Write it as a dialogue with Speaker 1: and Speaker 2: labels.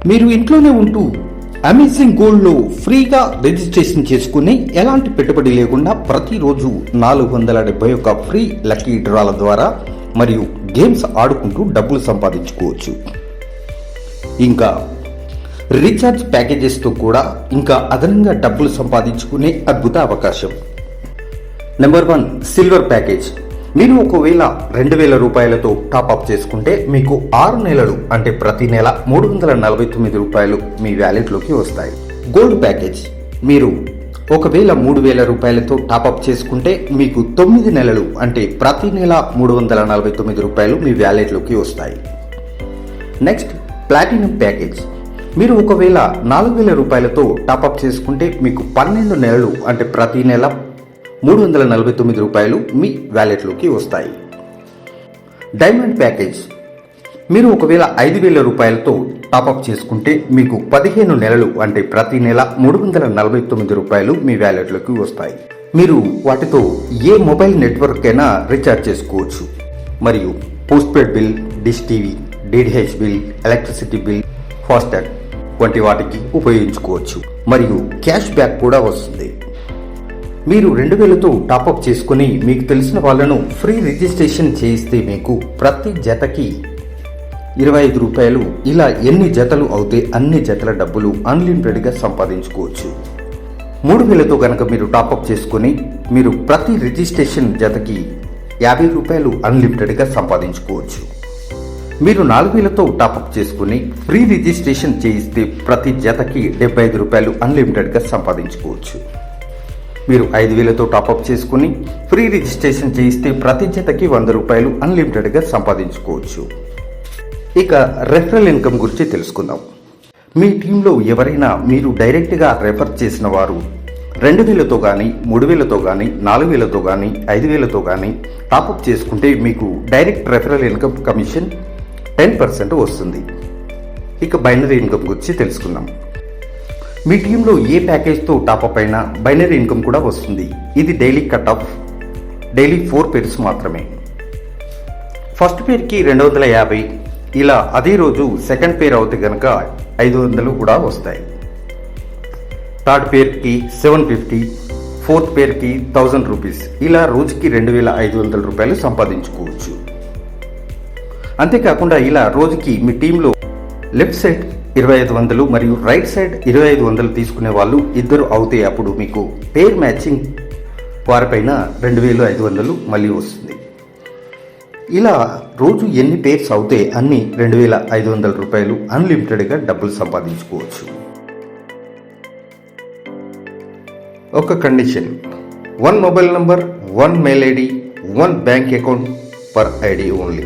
Speaker 1: మీరు ఇంట్లోనే ఉంటూ అమేజింగ్ గోల్డ్లో ఫ్రీగా రిజిస్ట్రేషన్ చేసుకుని ఎలాంటి పెట్టుబడి లేకుండా ప్రతిరోజు 471 ఫ్రీ లక్కీ డ్రాల ద్వారా మరియు గేమ్స్ ఆడుకుంటూ డబ్బులు సంపాదించుకోవచ్చు. ఇంకా రీఛార్జ్ ప్యాకేజెస్తో కూడా ఇంకా అదనంగా డబ్బులు సంపాదించుకునే అద్భుత అవకాశం. Number 1 silver package. మీరు ఒకవేళ 2000 రూపాయలతో టాప్అప్ చేసుకుంటే మీకు 6 నెలలు అంటే ప్రతి నెల 349 రూపాయలు మీ వ్యాలెట్లోకి వస్తాయి. Gold package. మీరు ఒకవేళ 3000 రూపాయలతో టాప్అప్ చేసుకుంటే మీకు 9 నెలలు అంటే ప్రతి నెల 349 రూపాయలు మీ వ్యాలెట్లోకి వస్తాయి. Next platinum package. మీరు ఒకవేళ 4000 రూపాయలతో టాప్అప్ చేసుకుంటే మీకు 12 నెలలు అంటే ప్రతి నెల 349 రూపాయలు మీ వ్యాలెట్లోకి వస్తాయి. Diamond package. మీరు ఒకవేళ 5000 రూపాయలతో టాప్అప్ చేసుకుంటే మీకు 15 నెలలు అంటే ప్రతి నెల 349 రూపాయలు మీ వ్యాలెట్లోకి వస్తాయి. మీరు వాటితో ఏ మొబైల్ నెట్వర్క్ అయినా రీఛార్జ్ చేసుకోవచ్చు మరియు postpaid bill, dish TV, DTH bill, electricity bill, FASTag వంటి వాటికి ఉపయోగించుకోవచ్చు మరియు క్యాష్ బ్యాక్ కూడా వస్తుంది. మీరు 2000తో టాప్అప్ చేసుకుని మీకు తెలిసిన వాళ్ళను ఫ్రీ రిజిస్ట్రేషన్ చేయిస్తే మీకు ప్రతి జతకి 25 రూపాయలు, ఇలా ఎన్ని జతలు అవుతే అన్ని జతల డబ్బులు అన్లిమిటెడ్గా సంపాదించుకోవచ్చు. 3000తో కనుక మీరు టాప్అప్ చేసుకుని మీరు ప్రతి రిజిస్ట్రేషన్ జతకి 50 రూపాయలు అన్లిమిటెడ్గా సంపాదించుకోవచ్చు. మీరు 4000తో టాప్అప్ చేసుకుని ఫ్రీ రిజిస్ట్రేషన్ చేయిస్తే ప్రతి జతకి 75 రూపాయలు అన్లిమిటెడ్గా సంపాదించుకోవచ్చు. మీరు 5000తో టాప్అప్ చేసుకుని ఫ్రీ రిజిస్ట్రేషన్ చేయిస్తే ప్రతి జతకి 100 రూపాయలు అన్లిమిటెడ్గా సంపాదించుకోవచ్చు. ఇక రెఫరల్ ఇన్కమ్ గురించి తెలుసుకుందాం. మీ టీంలో ఎవరైనా మీరు డైరెక్ట్గా రెఫర్ చేసిన వారు 2000తో కానీ 3000తో కానీ 4000తో కానీ 5000తో కానీ టాప్అప్ చేసుకుంటే మీకు డైరెక్ట్ రెఫరల్ ఇన్కమ్ కమిషన్ 10% వస్తుంది. ఇక బైనరీ ఇన్కమ్ గురించి తెలుసుకుందాం. మీ టీంలో ఏ ప్యాకేజ్తో టాప్అప్ అయినా బైనరీ ఇన్కమ్ కూడా వస్తుంది. ఇది daily cut off, daily 4 pairs మాత్రమే. ఫస్ట్ పేర్కి 250, ఇలా అదే రోజు సెకండ్ పేర్ అవుతే కనుక 500 కూడా వస్తాయి. థర్డ్ పేర్కి 750, ఫోర్త్ పేర్కి 1000 రూపీస్, ఇలా రోజుకి 2500 రూపాయలు సంపాదించుకోవచ్చు. అంతేకాకుండా ఇలా రోజుకి మీ టీంలో లెఫ్ట్ సైడ్ 2500 మరియు రైట్ సైడ్ 2500 తీసుకునే వాళ్ళు ఇద్దరు అవుతే అప్పుడు మీకు పేర్ మ్యాచింగ్ వారిపైన 2500 మళ్ళీ వస్తుంది. ఇలా రోజు ఎన్ని పేర్స్ అవుతే అన్ని 2500 రూపాయలు అన్లిమిటెడ్గా డబ్బులు సంపాదించుకోవచ్చు. ఒక condition, 1 mobile number, 1 mail ID, 1 bank account per ID only.